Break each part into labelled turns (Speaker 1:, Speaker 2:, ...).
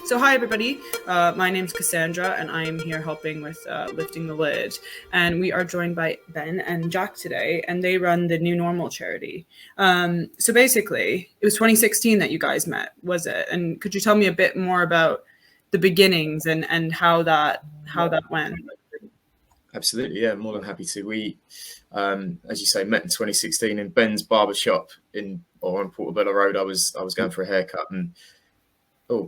Speaker 1: So hi everybody, my name's Cassandra and I am here helping with Lifting the Lid, and we are joined by Ben and Jack today, and they run the New Normal charity. So basically, it was 2016 that you guys met, was it? And could you tell me a bit more about the beginnings and how that went?
Speaker 2: Absolutely, yeah, more than happy to. We, as you say, met in 2016 in Ben's barbershop on Portobello Road. I was going for a haircut, and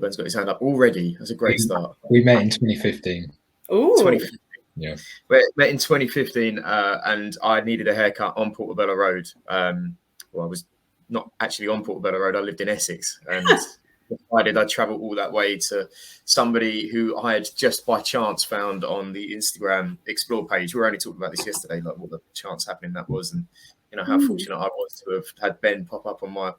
Speaker 2: Ben's got his hand up already. That's a great start.
Speaker 3: We met in 2015.
Speaker 1: Oh,
Speaker 2: 2015.
Speaker 3: Yeah.
Speaker 2: We met in 2015, and I needed a haircut on Portobello Road. I was not actually on Portobello Road. I lived in Essex, and decided I'd travel all that way to somebody who I had just by chance found on the Instagram Explore page. We were only talking about this yesterday, like what the chance happening that was, and how fortunate I was to have had Ben pop up on my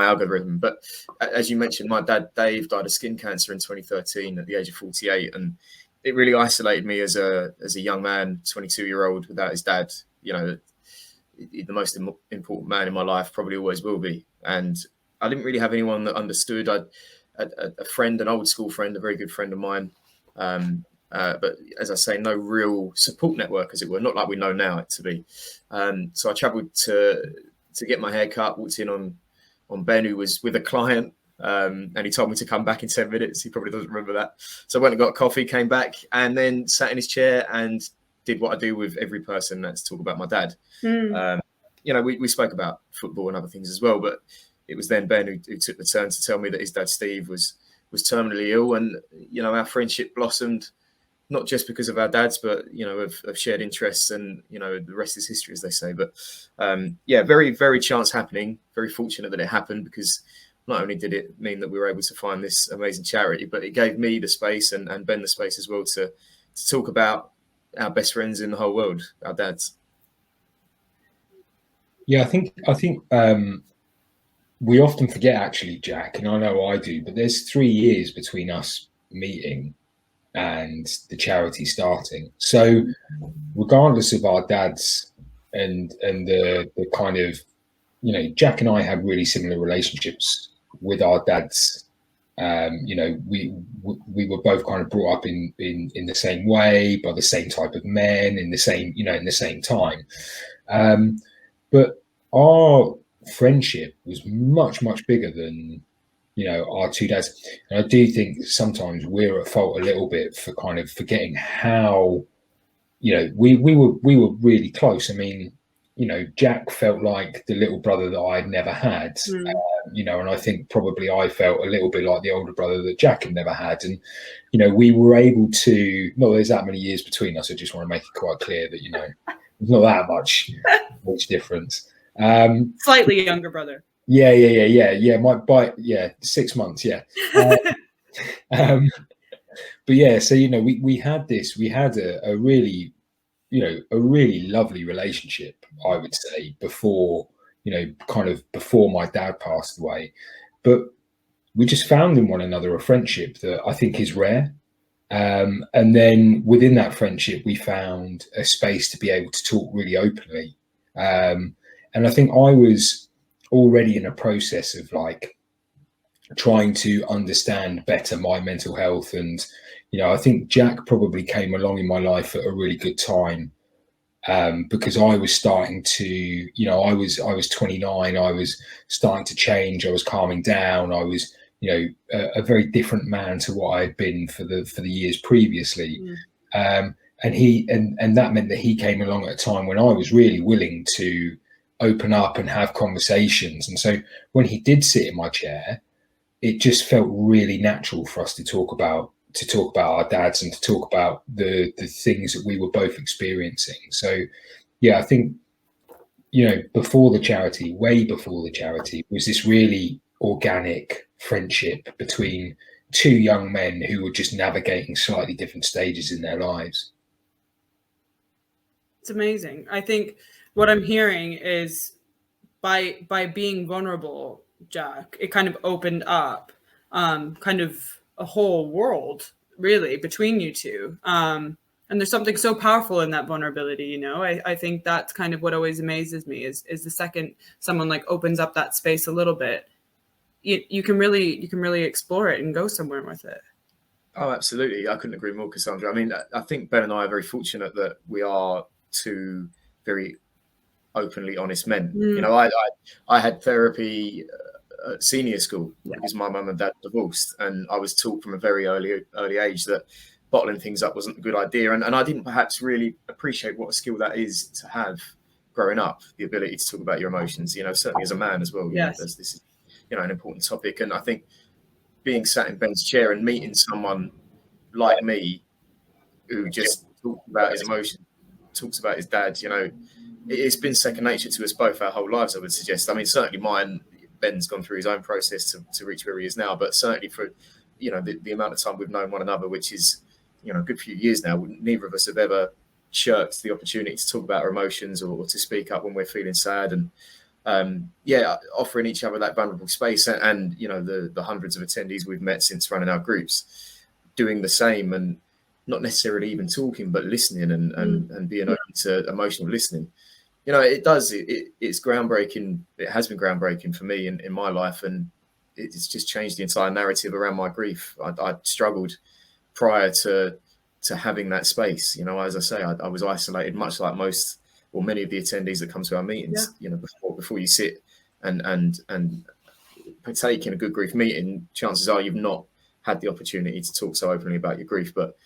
Speaker 2: algorithm. But as you mentioned, my dad Dave died of skin cancer in 2013 at the age of 48, and it really isolated me as a young man, 22-year-old without his dad. The most important man in my life, probably always will be. And I didn't really have anyone that understood. I had a friend, an old school friend, a very good friend of mine. But as I say, no real support network, as it were, not like we know now it to be. So I travelled to get my hair cut, walked in on Ben, who was with a client, and he told me to come back in 10 minutes. He probably doesn't remember that. So I went and got coffee, came back, and then sat in his chair and did what I do with every person, that's talk about my dad. We spoke about football and other things as well, but it was then Ben who took the turn to tell me that his dad Steve was terminally ill, and our friendship blossomed, not just because of our dads, but of shared interests, and the rest is history, as they say. But very, very chance happening. Very fortunate that it happened, because not only did it mean that we were able to find this amazing charity, but it gave me the space and Ben the space as well to talk about our best friends in the whole world, our dads.
Speaker 3: Yeah, I think we often forget, actually, Jack, and I know I do, but there's 3 years between us meeting and the charity starting. So regardless of our dads and the kind of, Jack and I have really similar relationships with our dads. We were both kind of brought up in the same way, by the same type of men, in the same time. But our friendship was much, much bigger than our two dads. And I do think sometimes we're at fault a little bit for kind of forgetting how we were really close. I mean, Jack felt like the little brother that I'd never had, and I think probably I felt a little bit like the older brother that Jack had never had. And we were able to, not that there's that many years between us, I just want to make it quite clear that there's not that much difference.
Speaker 1: Slightly younger brother.
Speaker 3: Yeah. By 6 months. Yeah. But yeah, so we had a really, a really lovely relationship, I would say, before my dad passed away. But we just found in one another a friendship that I think is rare. And then within that friendship, we found a space to be able to talk really openly. And I think I was already in a process of trying to understand better my mental health. And, I think Jack probably came along in my life at a really good time, because I was starting to, I was 29, I was starting to change, I was calming down, I was, a very different man to what I had been for the years previously. And that meant that he came along at a time when I was really willing to open up and have conversations. And so when he did sit in my chair, it just felt really natural for us to talk about our dads and to talk about the things that we were both experiencing. So yeah, I think way before the charity was this really organic friendship between two young men who were just navigating slightly different stages in their lives.
Speaker 1: It's amazing. I think what I'm hearing is by being vulnerable, Jack, it kind of opened up kind of a whole world really between you two. And there's something so powerful in that vulnerability, I think that's kind of what always amazes me is the second someone opens up that space a little bit, you can really explore it and go somewhere with it.
Speaker 2: Oh, absolutely. I couldn't agree more, Cassandra. I mean, I think Ben and I are very fortunate that we are two very openly honest men. You know, I had therapy at senior school because my mum and dad divorced, and I was taught from a very early age that bottling things up wasn't a good idea, and I didn't perhaps really appreciate what a skill that is to have growing up, the ability to talk about your emotions. You know, certainly as a man as well. You know, this is, you know, an important topic, and I think being sat in Ben's chair and meeting someone like me who just talks about his emotions, talks about his dad, you know, it's been second nature to us both our whole lives, I would suggest. I mean, certainly mine, Ben's gone through his own process to reach where he is now, but certainly for, you know, the amount of time we've known one another, which is, you know, a good few years now, neither of us have ever shirked the opportunity to talk about our emotions or to speak up when we're feeling sad. And offering each other that vulnerable space, and you know, the hundreds of attendees we've met since running our groups, doing the same, and not necessarily even talking, but listening and being open to emotional listening. You know, it's groundbreaking. It has been groundbreaking for me in my life, and it's just changed the entire narrative around my grief. I struggled prior to having that space. You know, as I say, I was isolated, much like most or many of the attendees that come to our meetings. You know, before you sit and partake in a good grief meeting, chances are you've not had the opportunity to talk so openly about your grief. But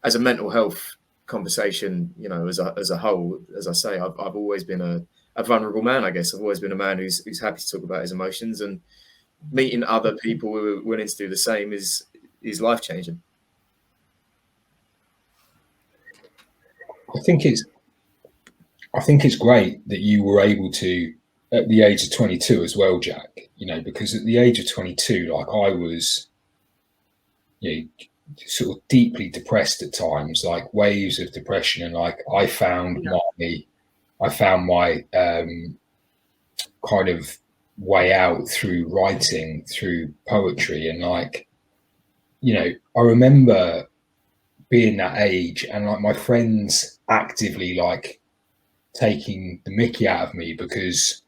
Speaker 2: as a mental health conversation, you know, as a whole, as I say, I've always been a vulnerable man. I guess I've always been a man who's happy to talk about his emotions, and meeting other people who are willing to do the same is life changing.
Speaker 3: I think it's great that you were able to, at the age of 22 as well, Jack, you know, because at the age of 22, like I was, you know, sort of deeply depressed at times, like waves of depression. And like I found my kind of way out through writing, through poetry. And like, you know, I remember being that age and like my friends actively like taking the mickey out of me because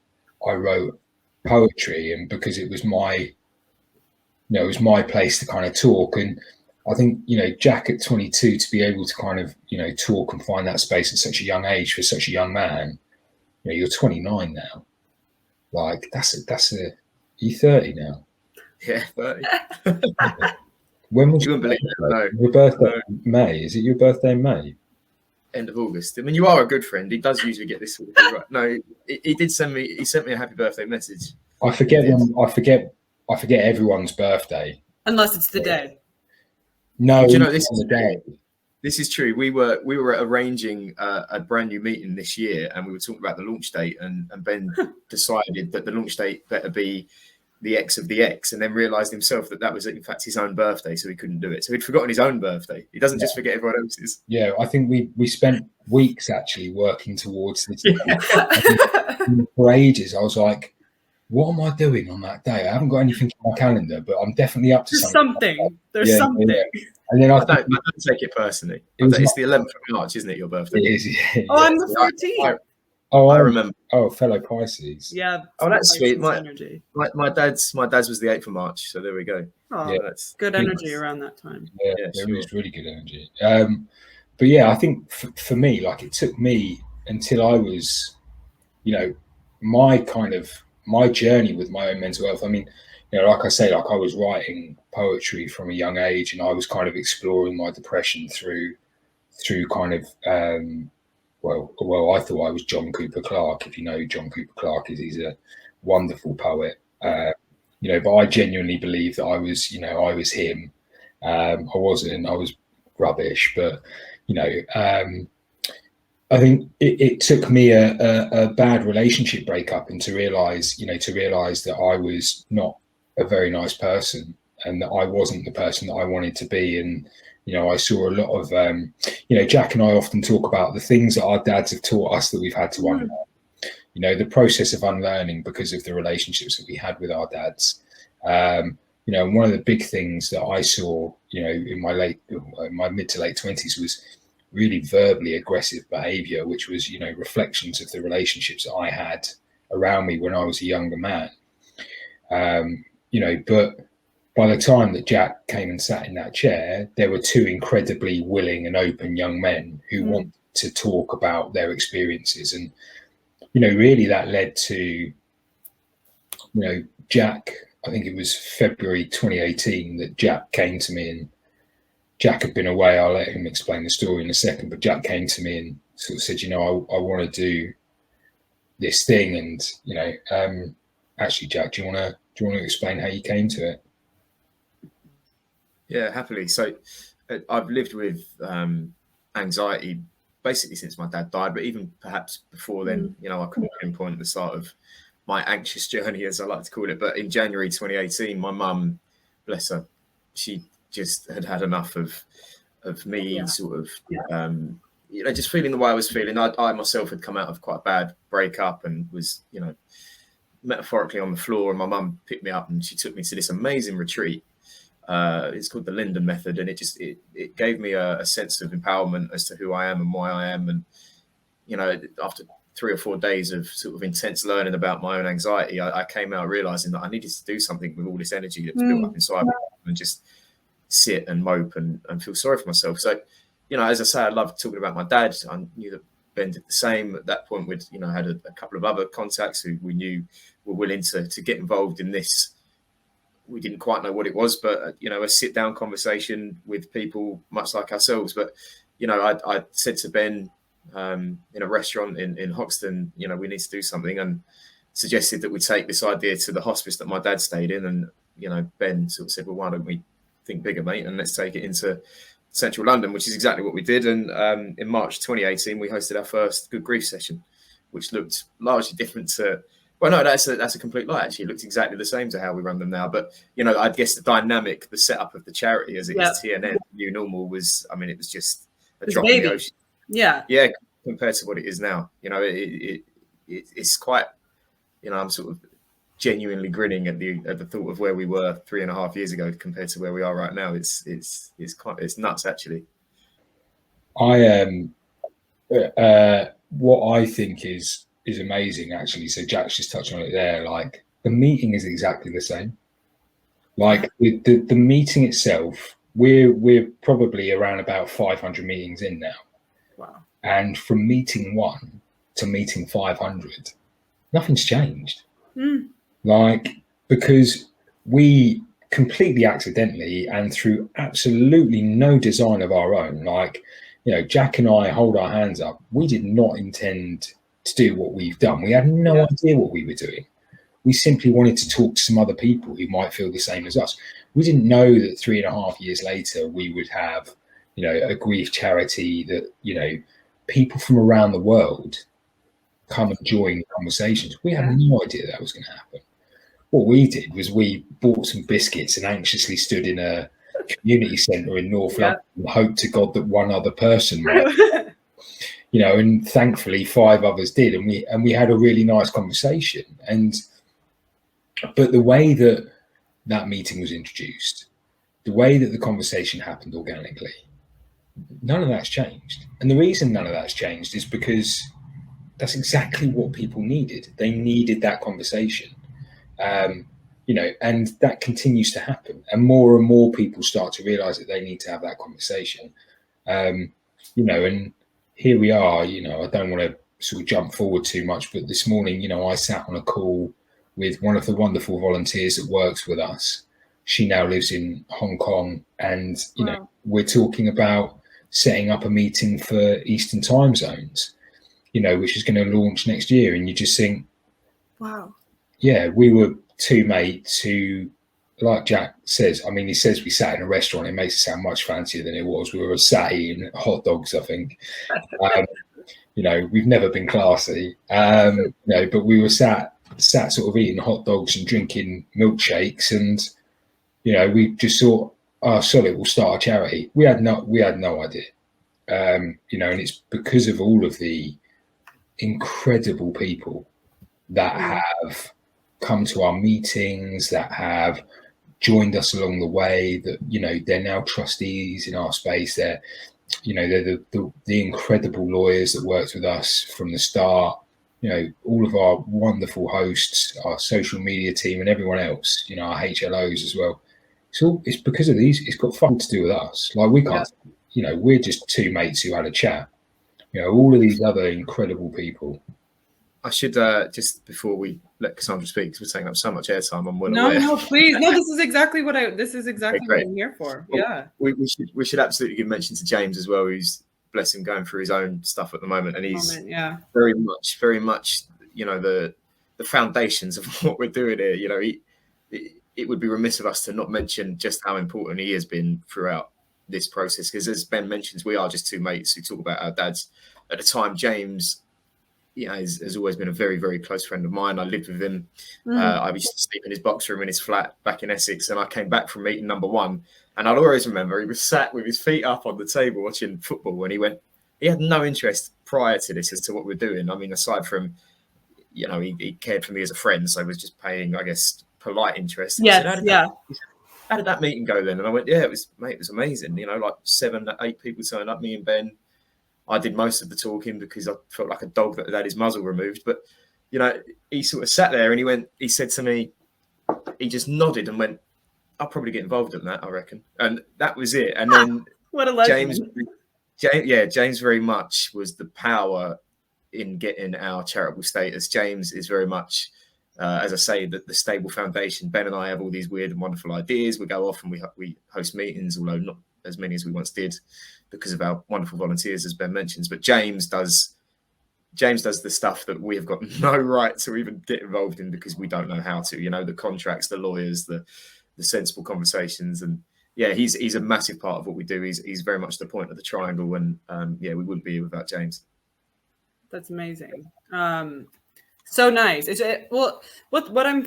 Speaker 3: I wrote poetry and because it was my, you know, it was my place to kind of talk. And I think, you know, Jack at 22 to be able to kind of, you know, talk and find that space at such a young age for such a young man, you know, you're 29 now. Like you're 30 now.
Speaker 2: Yeah, 30.
Speaker 3: When was
Speaker 2: you wouldn't believe it? No.
Speaker 3: Your birthday? No. May. Is it your birthday in May?
Speaker 2: End of August. I mean, you are a good friend. He does usually get this sort of thing right. No, he did send me. He sent me a happy birthday message.
Speaker 3: I forget everyone's birthday.
Speaker 1: Unless it's the day.
Speaker 3: No,
Speaker 2: do you know this is the day. This is true. We were arranging a brand new meeting this year, and we were talking about the launch date. And Ben decided that the launch date better be the X of the X, and then realised himself that was in fact his own birthday, so he couldn't do it. So he'd forgotten his own birthday. He doesn't just forget everyone else's.
Speaker 3: Yeah, I think we spent weeks actually working towards this. For ages, I was like, what am I doing on that day? I haven't got anything on my calendar, but I'm definitely up to something.
Speaker 1: There's something. Yeah.
Speaker 3: And then I
Speaker 2: don't take it personally. It's the 11th of March, isn't it, your birthday?
Speaker 3: It is, yeah.
Speaker 1: Oh, I'm the 14th.
Speaker 2: I remember.
Speaker 3: Oh, fellow Pisces.
Speaker 1: Yeah.
Speaker 2: Oh, that's sweet. My dad's was the 8th of March, so there we go.
Speaker 1: Oh, yeah, that's good energy around that time.
Speaker 3: Yeah, there is really good energy. But yeah, I think for me, like it took me until I was, you know, my journey with my own mental health. I mean, you know, like I say, like I was writing poetry from a young age, and I was kind of exploring my depression through kind of. Well, I thought I was John Cooper Clarke. If you know who John Cooper Clarke is, he's a wonderful poet. You know, but I genuinely believe that I was him. I wasn't. I was rubbish. But you know, I think it took me a bad relationship breakup and to realise that I was not a very nice person and that I wasn't the person that I wanted to be. And you know, I saw a lot of, you know, Jack and I often talk about the things that our dads have taught us that we've had to unlearn. You know, the process of unlearning because of the relationships that we had with our dads. You know, and one of the big things that I saw, you know, in my mid to late 20s was really verbally aggressive behaviour, which was, you know, reflections of the relationships that I had around me when I was a younger man. You know, but by the time that Jack came and sat in that chair, there were two incredibly willing and open young men who wanted to talk about their experiences. And, really that led to, Jack, I think it was February 2018 that Jack came to me, and Jack had been away. I'll let him explain the story in a second, but Jack came to me and sort of said, I want to do this thing. And, actually, Jack, do you want to explain how you came to it?
Speaker 2: Yeah, happily. So I've lived with anxiety basically since my dad died, but even perhaps before then, I couldn't pinpoint the start of my anxious journey, as I like to call it. But in January 2018, my mum, bless her, she just had enough of me just feeling the way I was feeling. I myself had come out of quite a bad breakup and was, metaphorically on the floor, and my mum picked me up and she took me to this amazing retreat. It's called the Linden Method, and it gave me a sense of empowerment as to who I am and why I am. And after 3 or 4 days of sort of intense learning about my own anxiety, I came out realizing that I needed to do something with all this energy that was built up inside me, and just sit and mope and feel sorry for myself. So, as I say, I loved talking about my dad. I knew that Ben did the same. At that point, we'd had a couple of other contacts who we knew were willing to get involved in this. We didn't quite know what it was, but a sit-down conversation with people much like ourselves. But I said to Ben in a restaurant in Hoxton, we need to do something, and suggested that we take this idea to the hospice that my dad stayed in. And Ben sort of said, well, why don't we think bigger, mate, and let's take it into central London, which is exactly what we did. And in March 2018, we hosted our first Good Grief session, which looked largely different to. Well, no, that's a complete lie. Actually, it looks exactly the same to how we run them now. But I guess the dynamic, the setup of the charity as it is TNN New Normal was. I mean, it was just a drop in the ocean. Yeah, compared to what it is now. It's quite. I'm sort of genuinely grinning at the thought of where we were 3.5 years ago compared to where we are right now. It's nuts, actually.
Speaker 3: What I think is amazing, actually. So Jack's just touched on it there. Like, the meeting is exactly the same. Like the meeting itself, we're probably around about 500 meetings in now.
Speaker 1: Wow.
Speaker 3: And from meeting 1 to meeting 500, nothing's changed. Like, because we completely accidentally and through absolutely no design of our own, like, Jack and I hold our hands up. We did not intend to do what we've done. We had no idea what we were doing. We simply wanted to talk to some other people who might feel the same as us. We didn't know that 3.5 years later we would have, a grief charity that, people from around the world come and join the conversations. We had no idea that was going to happen. What we did was we bought some biscuits and anxiously stood in a community centre in North London and hoped to God that one other person might. And thankfully 5 others did, and we had a really nice conversation. But the way that meeting was introduced, the way that the conversation happened organically, none of that's changed. And the reason none of that's changed is because that's exactly what people needed. They needed that conversation, and that continues to happen. And more people start to realise that they need to have that conversation, and here we are. I don't want to sort of jump forward too much, but this morning, I sat on a call with one of the wonderful volunteers that works with us. She now lives in Hong Kong, and we're talking about setting up a meeting for Eastern time zones, which is going to launch next year. And you just think, wow, we were 2 mates who, like Jack says, he says we sat in a restaurant. It makes it sound much fancier than it was. We were sat eating hot dogs, I think. We've never been classy, but we were sat sort of eating hot dogs and drinking milkshakes, and we just thought, oh, solid, we'll start a charity. We had no idea, and it's because of all of the incredible people that have come to our meetings, that have joined us along the way, that they're now trustees in our space. They're the incredible lawyers that worked with us from the start, all of our wonderful hosts, our social media team, and everyone else, our HLOs as well. it's because of these. It's got fucking to do with us. Like we can't, we're just two mates who had a chat. All of these other incredible people.
Speaker 2: I should just before we let Cassandra speak, because we're taking up so much airtime. I'm well
Speaker 1: no,
Speaker 2: aware.
Speaker 1: No, please, no. This is exactly what what I'm here for.
Speaker 2: Well,
Speaker 1: yeah,
Speaker 2: we should absolutely give mention to James as well, who's, bless him, going through his own stuff at the moment, and he's very much, the foundations of what we're doing here. It would be remiss of us to not mention just how important he has been throughout this process, because as Ben mentions, we are just two mates who talk about our dads. At the time, James, has always been a very, very close friend of mine. I lived with him. I used to sleep in his box room in his flat back in Essex, and I came back from meeting number one, and I'll always remember he was sat with his feet up on the table watching football, and he had no interest prior to this as to what we're doing. I mean, aside from, he cared for me as a friend, so I was just paying, I guess, polite interest.
Speaker 1: Yes,
Speaker 2: how did that meeting go then? And I went, it was amazing. Like 7 to 8 people turned up, me and Ben. I did most of the talking because I felt like a dog that had his muzzle removed. But, he sort of sat there and he said to me, he just nodded and went, I'll probably get involved in that, I reckon. And that was it. And then
Speaker 1: what a legend.
Speaker 2: James very much was the power in getting our charitable status. James is very much, as I say, the stable foundation. Ben and I have all these weird and wonderful ideas. We go off and we host meetings, although not as many as we once did because of our wonderful volunteers, as Ben mentions. But James does the stuff that we have got no right to even get involved in because we don't know how to. The contracts, the lawyers, the sensible conversations, and he's a massive part of what we do. He's very much the point of the triangle, and we wouldn't be here without James.
Speaker 1: That's amazing. So nice. What I'm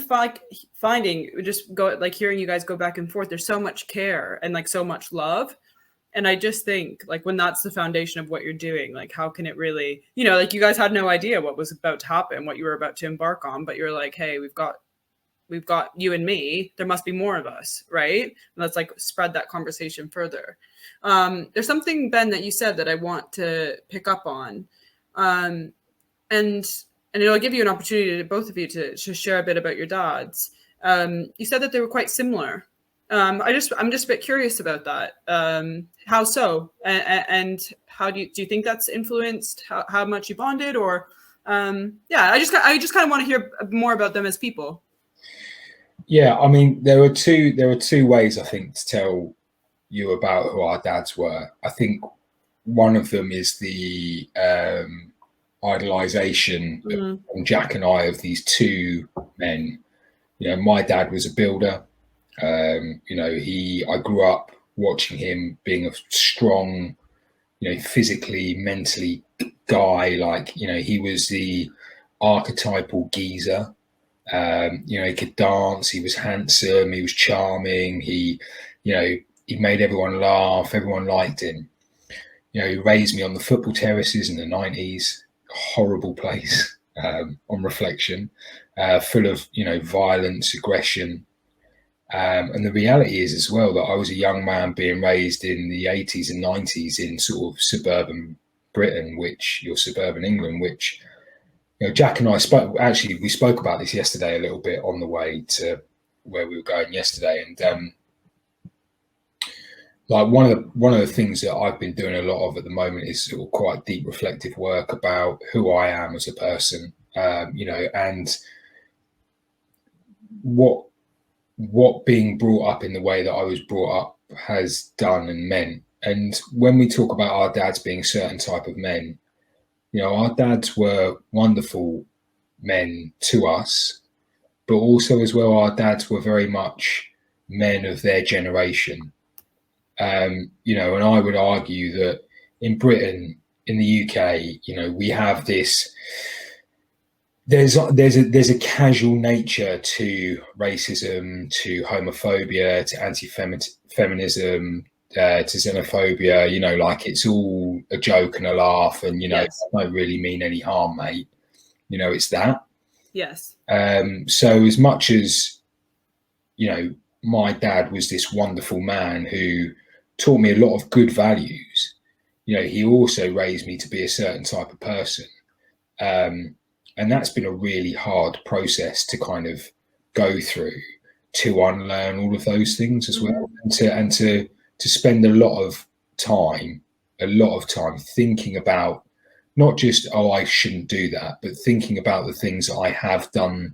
Speaker 1: finding, just hearing you guys go back and forth, there's so much care and so much love. And I just think when that's the foundation of what you're doing, how can it really, you guys had no idea what was about to happen, what you were about to embark on, but you're like, hey, we've got you and me, there must be more of us, right? And let's spread that conversation further. There's something, Ben, that you said that I want to pick up on. And it'll give you an opportunity to both of you to share a bit about your dads. You said that they were quite similar. I'm just a bit curious about that. How so? And how do you think that's influenced how much you bonded? Or I just kind of want to hear more about them as people.
Speaker 3: Yeah, I mean, there are two ways I think to tell you about who our dads were. I think one of them is the idolization from Jack and I of these two men. My dad was a builder. I grew up watching him being a strong, physically, mentally guy. He was the archetypal geezer. He could dance. He was handsome. He was charming. He made everyone laugh. Everyone liked him. He raised me on the football terraces in the 90s. Horrible place on reflection, full of violence, aggression, and the reality is as well that I was a young man being raised in the 80s and 90s in sort of suburban Britain, suburban England, which Jack and I we spoke about this yesterday a little bit on the way to where we were going yesterday, and one of the things that I've been doing a lot of at the moment is sort of quite deep reflective work about who I am as a person, and what being brought up in the way that I was brought up has done and meant. And when we talk about our dads being certain type of men, our dads were wonderful men to us, but also as well, our dads were very much men of their generation. And I would argue that in Britain, in the UK, we have this, there's a casual nature to racism, to homophobia, to anti-feminism, to xenophobia, it's all a joke and a laugh, and
Speaker 1: Yes.
Speaker 3: It don't really mean any harm, mate. It's that.
Speaker 1: Yes.
Speaker 3: So as much as my dad was this wonderful man who taught me a lot of good values, he also raised me to be a certain type of person, and that's been a really hard process to kind of go through, to unlearn all of those things as well, and to spend a lot of time thinking about not just, oh, I shouldn't do that, but thinking about the things that I have done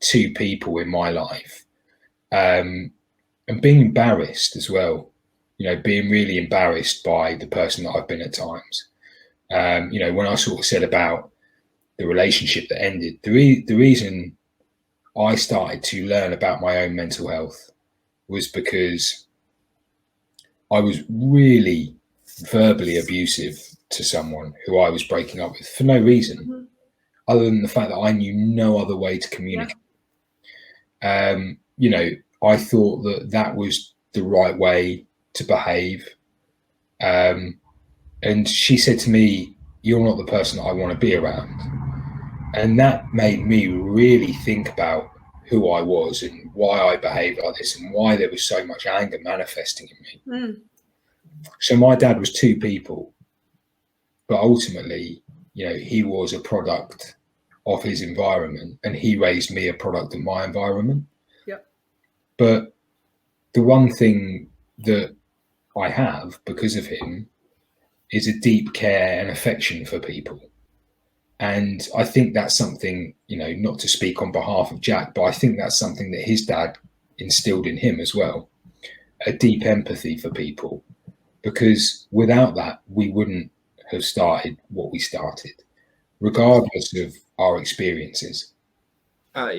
Speaker 3: to people in my life, and being embarrassed as well, being really embarrassed by the person that I've been at times. When I sort of said about the relationship that ended, the reason I started to learn about my own mental health was because I was really verbally abusive to someone who I was breaking up with for no reason, other than the fact that I knew no other way to communicate. I thought that was the right way to behave. And she said to me, "You're not the person that I want to be around." And that made me really think about who I was and why I behaved like this and why there was so much anger manifesting in me. So my dad was two people, but ultimately, he was a product of his environment, and he raised me a product of my environment.
Speaker 1: Yep.
Speaker 3: But the one thing that I have because of him is a deep care and affection for people. And I think that's something, not to speak on behalf of Jack, but I think that's something that his dad instilled in him as well, a deep empathy for people, because without that, we wouldn't have started what we started, regardless of our experiences.
Speaker 2: My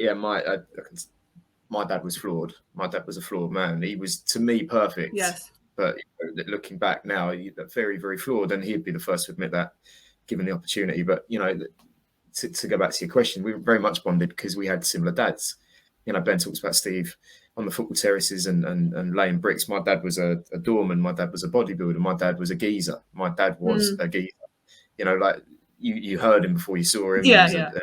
Speaker 2: dad was flawed. My dad was a flawed man. He was, to me, perfect.
Speaker 1: Yes.
Speaker 2: But looking back now, very, very flawed, and he'd be the first to admit that, given the opportunity. But to go back to your question, we were very much bonded because we had similar dads. Ben talks about Steve on the football terraces and laying bricks. My dad was a doorman. My dad was a bodybuilder. My dad was a geezer. My dad was a geezer. Like you heard him before you saw him.
Speaker 1: Yeah,
Speaker 2: he was an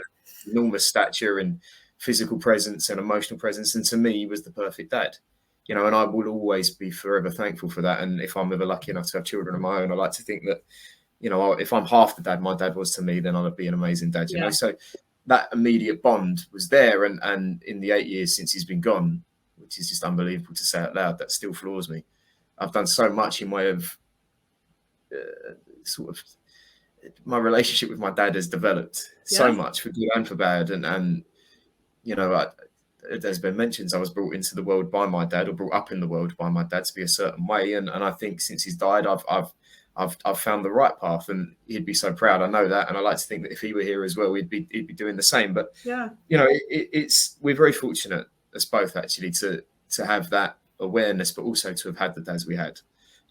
Speaker 2: enormous stature and physical presence and emotional presence. And to me, he was the perfect dad. And I will always be forever thankful for that. And if I'm ever lucky enough to have children of my own, I like to think that, if I'm half the dad my dad was to me, then I'll be an amazing dad, you know? So that immediate bond was there. And in the 8 years since he's been gone, which is just unbelievable to say out loud, that still floors me. I've done so much in way of my relationship with my dad has developed so much for good and for bad. And there's been mentions I was brought into the world by my dad, or brought up in the world by my dad to be a certain way. And I think since he's died, I've found the right path, and he'd be so proud. I know that. And I like to think that if he were here as well, he'd be doing the same. But we're very fortunate as both actually to have that awareness, but also to have had the dads we had.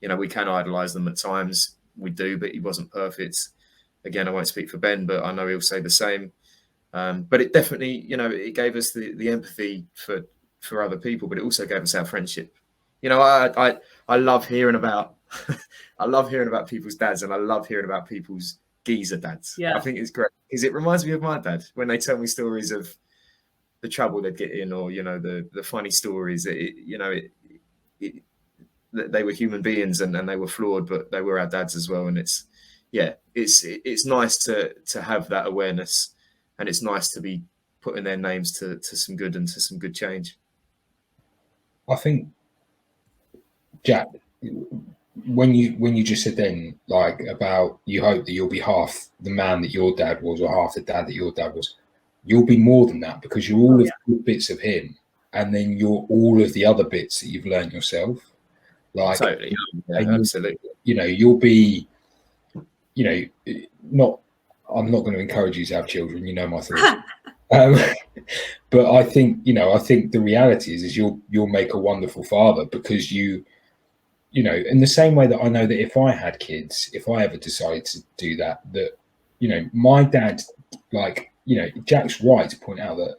Speaker 2: We can idolize them at times. We do, but he wasn't perfect. Again, I won't speak for Ben, but I know he'll say the same. But it definitely, it gave us the empathy for other people, but it also gave us our friendship. I love hearing about I love hearing about people's dads, and I love hearing about people's geezer dads. Yeah. I think it's great because it reminds me of my dad when they tell me stories of the trouble they'd get in, or the funny stories. They were human beings and they were flawed, but they were our dads as well. And it's nice to have that awareness. And it's nice to be putting their names to some good and to some good change.
Speaker 3: I think, Jack, when you just said then, like, about you hope that you'll be half the man that your dad was, or half the dad that your dad was, you'll be more than that, because you're all of the bits of him, and then you're all of the other bits that you've learned yourself. Like,
Speaker 2: totally, absolutely.
Speaker 3: You'll be, not. I'm not going to encourage you to have children, my thoughts. But I think the reality is you'll make a wonderful father, because in the same way that I know that if I had kids, if I ever decided to do that, my dad, Jack's right to point out that,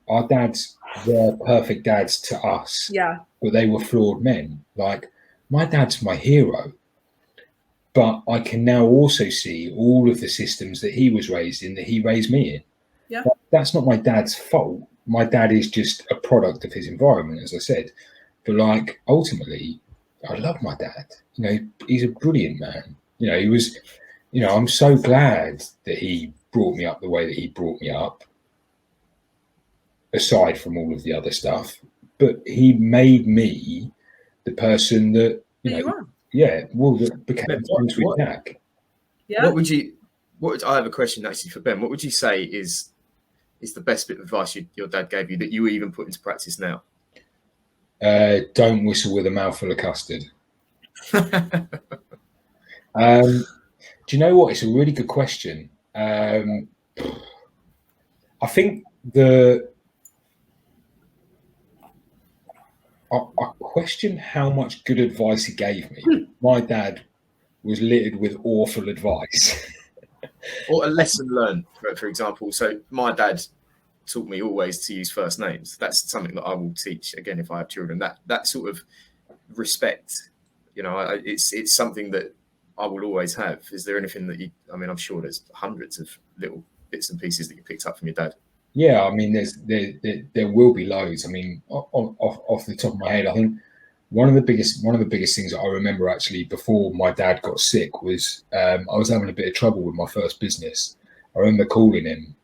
Speaker 3: our dads were perfect dads to us, but they were flawed men. Like, my dad's my hero. But I can now also see all of the systems that he was raised in, that he raised me in. Yeah. That's not my dad's fault. My dad is just a product of his environment, as I said. But ultimately, I love my dad. He's a brilliant man. He was, I'm so glad that he brought me up the way that he brought me up, aside from all of the other stuff. but he made me the person that,
Speaker 1: You are.
Speaker 3: that became
Speaker 2: Ben,
Speaker 3: friends with Jack.
Speaker 1: Yeah.
Speaker 2: I have a question actually for Ben. What would you say is the best bit of advice your dad gave you that you even put into practice now?
Speaker 3: Don't whistle with a mouthful of custard. Do you know what? It's a really good question. I think I question how much good advice he gave me. My dad was littered with awful advice.
Speaker 2: Or a lesson learned, for example. So my dad taught me always to use first names. That's something that I will teach again if I have children. That sort of respect, it's something that I will always have. Is there anything that I'm sure there's hundreds of little bits and pieces that you picked up from your dad.
Speaker 3: Yeah, I mean, there will be loads. I mean, off the top of my head, I think one of the biggest things that I remember actually before my dad got sick was I was having a bit of trouble with my first business. I remember calling him,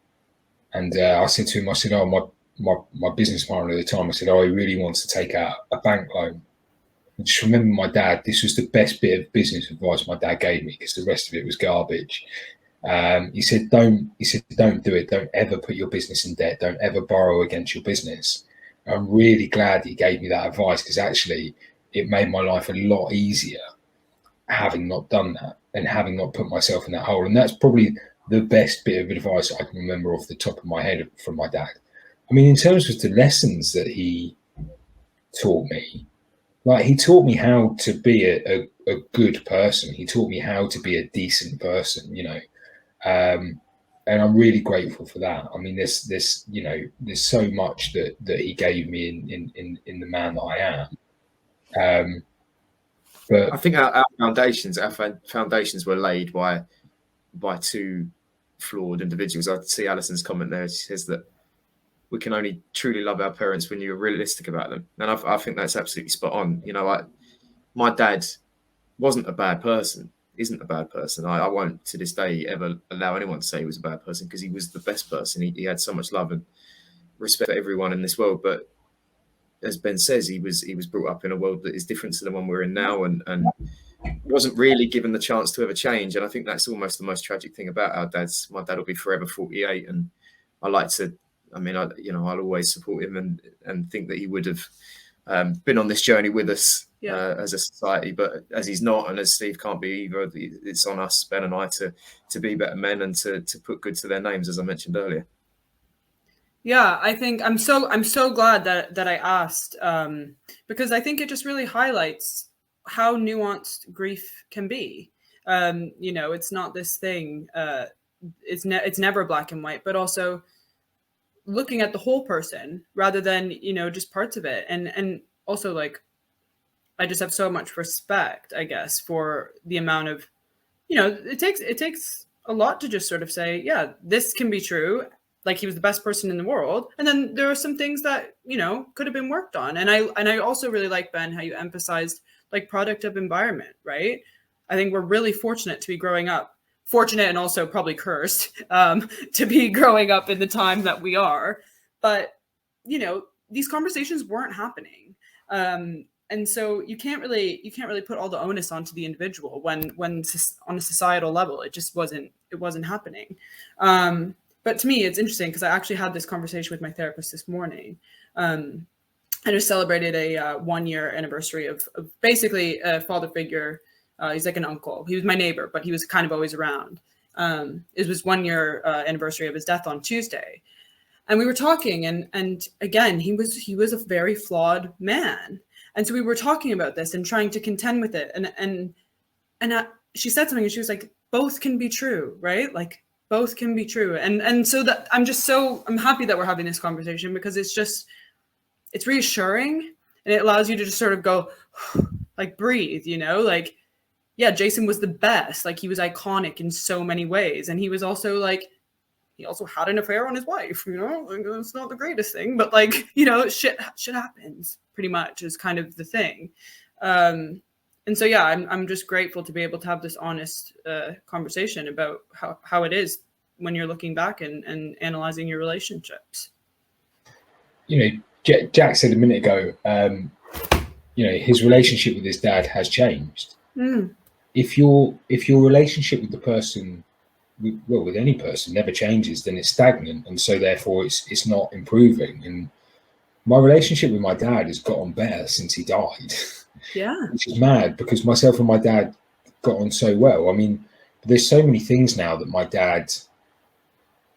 Speaker 3: and I said to him, I said, "Oh, my business partner at the time," I said, "Oh, he really wants to take out a bank loan." I just remember my dad. This was the best bit of business advice my dad gave me because the rest of it was garbage. He said, don't do it. Don't ever put your business in debt. Don't ever borrow against your business. I'm really glad he gave me that advice because actually it made my life a lot easier having not done that and having not put myself in that hole. And that's probably the best bit of advice I can remember off the top of my head from my dad. I mean, in terms of the lessons that he taught me, like he taught me how to be a good person. He taught me how to be a decent person, and I'm really grateful for that. I mean, there's so much that he gave me in the man that I am. But
Speaker 2: I think our foundations were laid by two flawed individuals. I see Alison's comment there. She says that we can only truly love our parents when you're realistic about them, and I think that's absolutely spot on. My dad wasn't a bad person. Isn't a bad person. I won't to this day ever allow anyone to say he was a bad person because he was the best person. He had so much love and respect for everyone in this world. But as Ben says, he was brought up in a world that is different to the one we're in now, and wasn't really given the chance to ever change. And I think that's almost the most tragic thing about our dads. My dad will be forever 48, and I like to. I'll always support him and think that he would have been on this journey with us as a society, but as he's not, and as Steve can't be either, it's on us, Ben and I, to be better men and to put good to their names, as I mentioned earlier.
Speaker 1: Yeah, I think I'm so glad that I asked, because I think it just really highlights how nuanced grief can be. It's not this thing. It's never black and white, but also looking at the whole person rather than just parts of it, and also like I just have so much respect, I guess, for the amount of it takes a lot to just sort of say, yeah, this can be true. Like he was the best person in the world, and then there are some things that could have been worked on. And I also really like, Ben, how you emphasized like product of environment, right? I think we're really fortunate to be growing up. Fortunate and also probably cursed to be growing up in the time that we are. But, these conversations weren't happening. And so you can't really put all the onus onto the individual when on a societal level, it just wasn't happening. But to me, it's interesting because I actually had this conversation with my therapist this morning. I just celebrated a 1-year anniversary of basically a father figure. He's like an uncle. He was my neighbor, but he was kind of always around. It was 1-year anniversary of his death on Tuesday. And we were talking, and again, he was a very flawed man. And so we were talking about this and trying to contend with it. And she said something, and she was like, both can be true, right? Like both can be true. And so that I'm happy that we're having this conversation because it's reassuring, and it allows you to just sort of go like breathe, like, yeah, Jason was the best. Like he was iconic in so many ways. And he was also like, he also had an affair on his wife, like, it's not the greatest thing, but like, shit happens pretty much is kind of the thing. And so, yeah, I'm just grateful to be able to have this honest conversation about how it is when you're looking back and analyzing your relationships.
Speaker 3: Jack said a minute ago, his relationship with his dad has changed. If your relationship with the person, with any person, never changes, then it's stagnant, and so therefore it's not improving. And my relationship with my dad has gotten better since he died.
Speaker 1: Yeah,
Speaker 3: which is mad because myself and my dad got on so well. I mean, there's so many things now that my dad,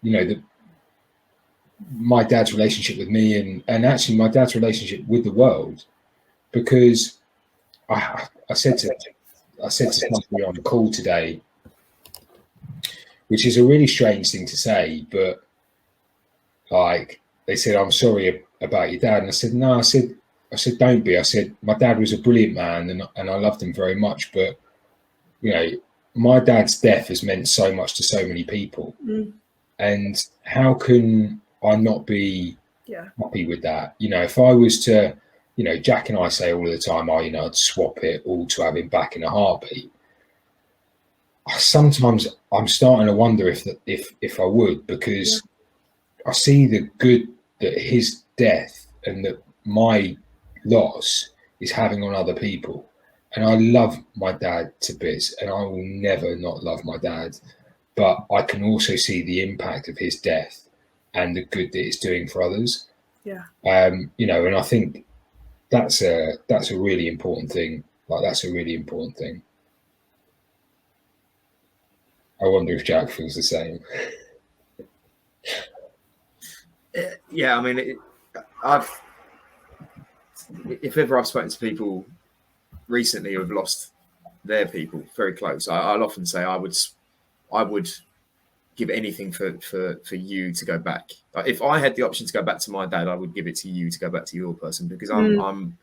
Speaker 3: my dad's relationship with me and actually my dad's relationship with the world, because I said to somebody on the call today, which is a really strange thing to say, but like they said, I'm sorry about your dad. And I said, no, I said, don't be. I said, my dad was a brilliant man and I loved him very much. But, my dad's death has meant so much to so many people. And how can I not be happy with that? If I was to, Jack and I say all the time, I'd swap it all to have him back in a heartbeat. Sometimes I'm starting to wonder if I would, because I see the good that his death and that my loss is having on other people. And I love my dad to bits, and I will never not love my dad. But I can also see the impact of his death and the good that it's doing for others.
Speaker 1: Yeah.
Speaker 3: And I think that's a really important thing. Like, that's a really important thing. I wonder if Jack feels the same.
Speaker 2: Yeah, I mean, if ever I've spoken to people recently who have lost their people very close, I'll often say I would give anything for you to go back. Like, if I had the option to go back to my dad, I would give it to you to go back to your person, because I'm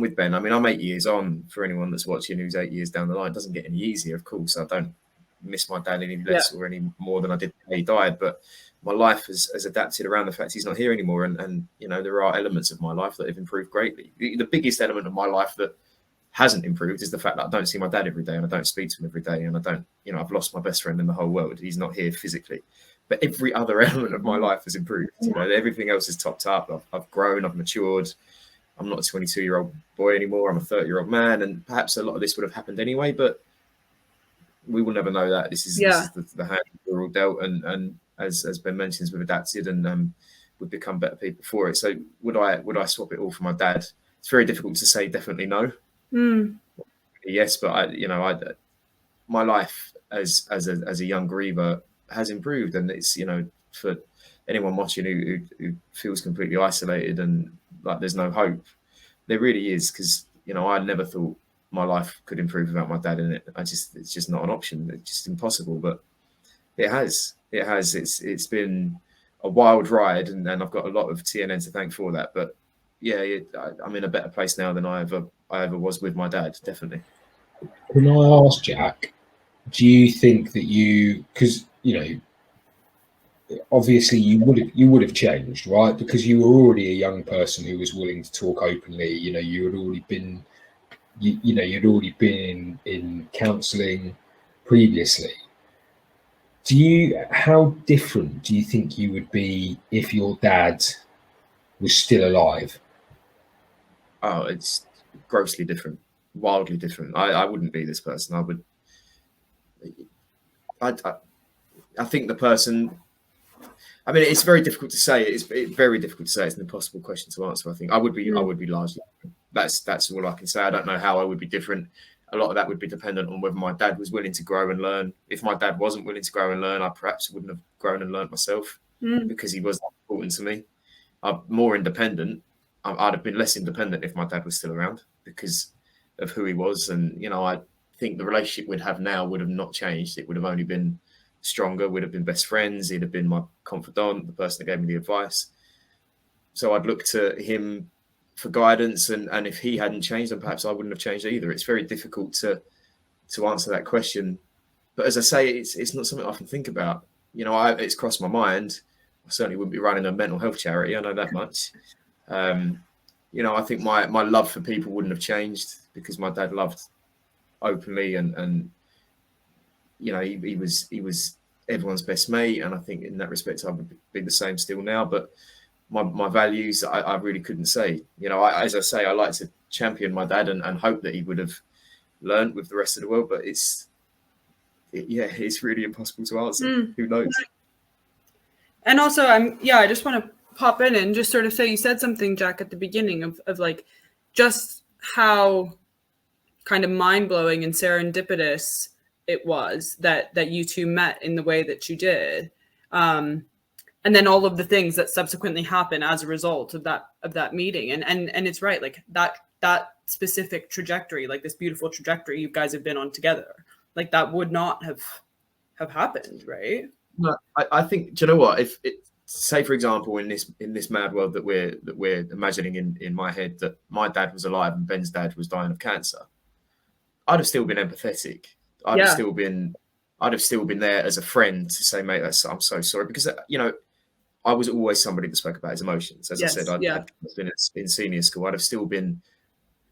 Speaker 2: with Ben. I mean, I'm 8 years on. For anyone that's watching who's 8 years down the line, it doesn't get any easier, of course. I don't miss my dad any less or any more than I did when he died, but my life has adapted around the fact he's not here anymore. And there are elements of my life that have improved greatly. The biggest element of my life that hasn't improved is the fact that I don't see my dad every day and I don't speak to him every day, and I don't, I've lost my best friend in the whole world. He's not here physically, but every other element of my life has improved. Everything else is topped up. I've grown, I've matured. I'm not a 22-year-old boy anymore. I'm a 30-year-old man, and perhaps a lot of this would have happened anyway, but we will never know that. This is the hand we're all dealt, and as Ben mentions, we've adapted and we've become better people for it. So would I swap it all for my dad? It's very difficult to say definitely no. Yes, but my life as a young griever has improved, and it's for anyone watching who feels completely isolated and like there's no hope, there really is, because I never thought my life could improve without my dad in it. It's just not an option. It's just impossible. But it has. It's been a wild ride, and I've got a lot of TNN to thank for that. But yeah, I'm in a better place now than I ever was with my dad, definitely.
Speaker 3: Can I ask, Jack, do you think that because obviously you would have changed, right? Because you were already a young person who was willing to talk openly. You had already been, you'd already been in counselling previously. How different do you think you would be if your dad was still alive?
Speaker 2: Oh, it's grossly different, wildly different. I wouldn't be this person. I think the person. I mean, it's very difficult to say. It's very difficult to say. It's an impossible question to answer. I think I would be largely. That's all I can say. I don't know how I would be different. A lot of that would be dependent on whether my dad was willing to grow and learn. If my dad wasn't willing to grow and learn, I perhaps wouldn't have grown and learned myself, because he was important to me. I'm more independent. I'd have been less independent if my dad was still around because of who he was. And, I think the relationship we'd have now would have not changed. It would have only been stronger. We'd have been best friends. He'd have been my confidant, the person that gave me the advice. So I'd look to him for guidance. And if he hadn't changed, then perhaps I wouldn't have changed either. It's very difficult to answer that question. But as I say, it's not something I often think about. It's crossed my mind. I certainly wouldn't be running a mental health charity. I know that much. I think my love for people wouldn't have changed because my dad loved openly and he was everyone's best mate. And I think in that respect, I would be the same still now. But my values, I really couldn't say. You know, as I say, I like to champion my dad and hope that he would have learned with the rest of the world, but it's really impossible to answer. Who knows?
Speaker 1: And also, I just want to pop in and just sort of say, you said something, Jack, at the beginning of like just how kind of mind-blowing and serendipitous it was that you two met in the way that you did. And then all of the things that subsequently happen as a result of that meeting. And it's right, like that specific trajectory, like this beautiful trajectory you guys have been on together, like that would not have happened, right?
Speaker 2: No, I think, do you know what? If it, say for example, in this mad world that we're imagining in my head, that my dad was alive and Ben's dad was dying of cancer, I'd have still been empathetic. I'd have still been there as a friend to say, mate, I'm so sorry, because you know, I was always somebody that spoke about his emotions. As I said, I'd been in senior school. I'd have still been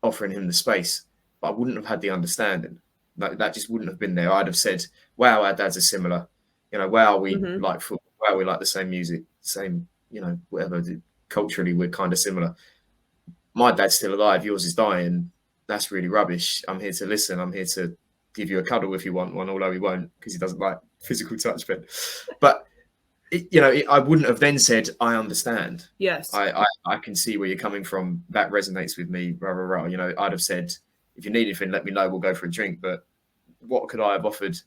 Speaker 2: offering him the space, but I wouldn't have had the understanding. Like, that just wouldn't have been there. I'd have said, wow, our dads are similar. You know, wow, we like football, wow, we like the same music, same, you know, whatever. Culturally, we're kind of similar. My dad's still alive, yours is dying. That's really rubbish. I'm here to listen. I'm here to give you a cuddle if you want one, although he won't, because he doesn't like physical touch. But I wouldn't have then said, I understand.
Speaker 1: Yes.
Speaker 2: I can see where you're coming from. That resonates with me. Rah, rah, rah. You know, I'd have said, if you need anything, let me know. We'll go for a drink. But what could I have offered?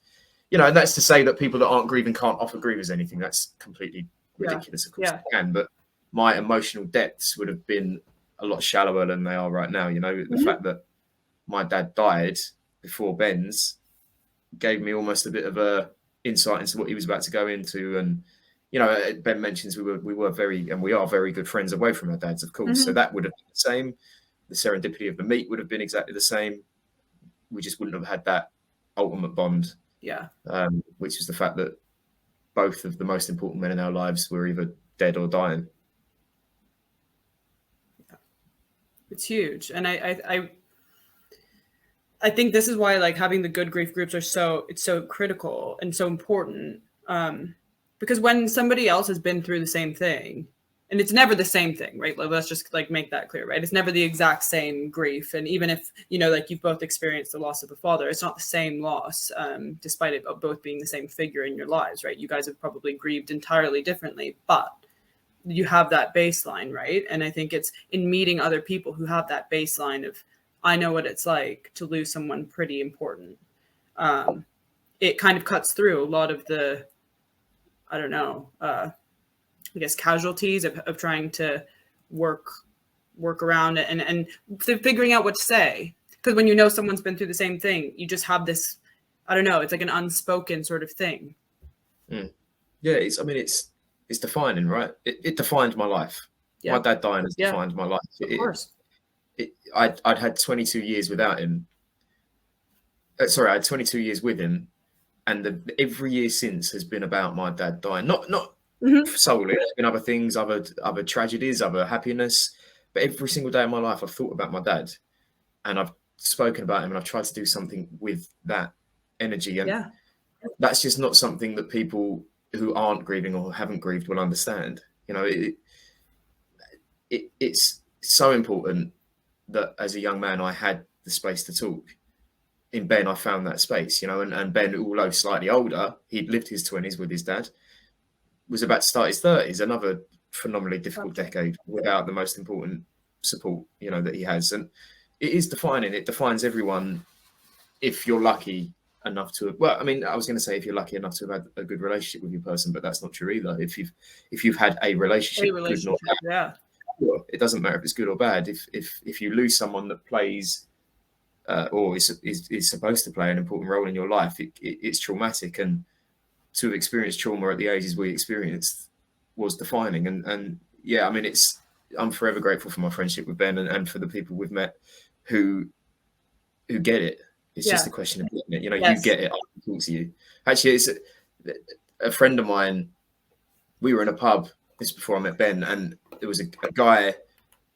Speaker 2: You know, and that's to say that people that aren't grieving can't offer grievers anything. That's completely ridiculous. Of course, they can. But my emotional depths would have been a lot shallower than they are right now. You know, the fact that my dad died before Ben's gave me almost a bit of a insight into what he was about to go into. And, you know, Ben mentions we were very, and we are very good friends away from our dads, of course. So that would have been the same. The serendipity of the meet would have been exactly the same. We just wouldn't have had that ultimate bond.
Speaker 1: Yeah.
Speaker 2: Which is the fact that both of the most important men in our lives were either dead or dying.
Speaker 1: Yeah. It's huge. And I think this is why, like, having the good grief groups it's so critical and so important. Because when somebody else has been through the same thing, and it's never the same thing, right? Like, let's just like make that clear, right? It's never the exact same grief. And even if, you know, like you've both experienced the loss of a father, it's not the same loss, despite it both being the same figure in your lives, right? You guys have probably grieved entirely differently, but you have that baseline, right? And I think it's in meeting other people who have that baseline of, I know what it's like to lose someone pretty important. It kind of cuts through a lot of the, I don't know, I guess casualties of trying to work around it and figuring out what to say. Because when you know someone's been through the same thing, you just have this, I don't know, it's like an unspoken sort of thing.
Speaker 2: Yeah, it's defining, right? It defined my life.
Speaker 1: Yeah.
Speaker 2: My dad dying has defined my life.
Speaker 1: Of course.
Speaker 2: I'd had 22 years without him. I had 22 years with him, and every year since has been about my dad dying. Not solely. There's been other things, other tragedies, other happiness. But every single day of my life, I've thought about my dad, and I've spoken about him, and I've tried to do something with that energy. And that's just not something that people who aren't grieving or haven't grieved will understand. You know, it's so important that as a young man, I had the space to talk. In Ben, I found that space, you know, and Ben, although slightly older, he'd lived his 20s with his dad, was about to start his 30s, another phenomenally difficult decade without the most important support, you know, that he has. And it is defining. It defines everyone if you're lucky enough to, well, I mean, I was going to say if you're lucky enough to have had a good relationship with your person, but that's not true either. If you've had a relationship, good or bad, it doesn't matter if it's good or bad. If you lose someone that plays or is supposed to play an important role in your life, it's traumatic. And to have experienced trauma at the ages we experienced was defining. And yeah, I mean, I'm forever grateful for my friendship with Ben and for the people we've met who get it. It's just a question of getting it. You know, you get it. I can talk to you. Actually, it's a friend of mine. We were in a pub. This before I met Ben, and there was a guy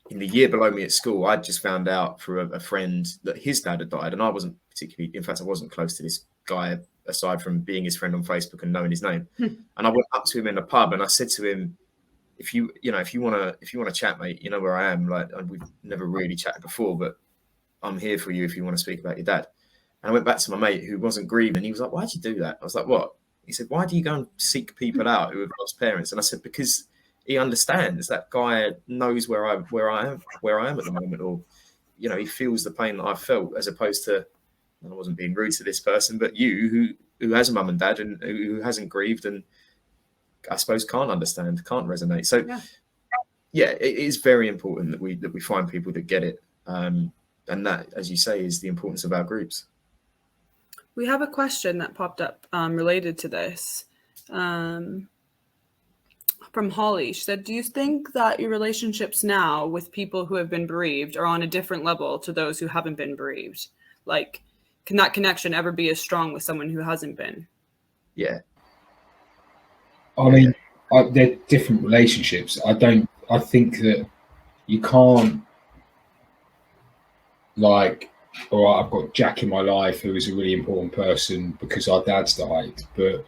Speaker 2: in the year below me at school. I'd just found out through a friend that his dad had died, and I wasn't particularly. In fact, I wasn't close to this guy aside from being his friend on Facebook and knowing his name. And I went up to him in a pub and I said to him, if you want to chat, mate, you know where I am. Like, we've never really chatted before, but I'm here for you if you want to speak about your dad. And I went back to my mate who wasn't grieving. He was like, why'd you do that? I was like, what? He said, why do you go and seek people out who have lost parents? And I said, because he understands. That guy knows where I am at the moment, or, you know, he feels the pain that I've felt, as opposed to, and I wasn't being rude to this person, but you who has a mum and dad and who hasn't grieved, and I suppose can't understand, can't resonate. So yeah, it is very important that we find people that get it. And that, as you say, is the importance of our groups.
Speaker 1: We have a question that popped up related to this from Holly. She said, do you think that your relationships now with people who have been bereaved are on a different level to those who haven't been bereaved? Like, can that connection ever be as strong with someone who hasn't been?
Speaker 2: Yeah.
Speaker 3: I mean, they're different relationships. I think that you can't, like, all right, I've got Jack in my life who is a really important person because our dad's died, but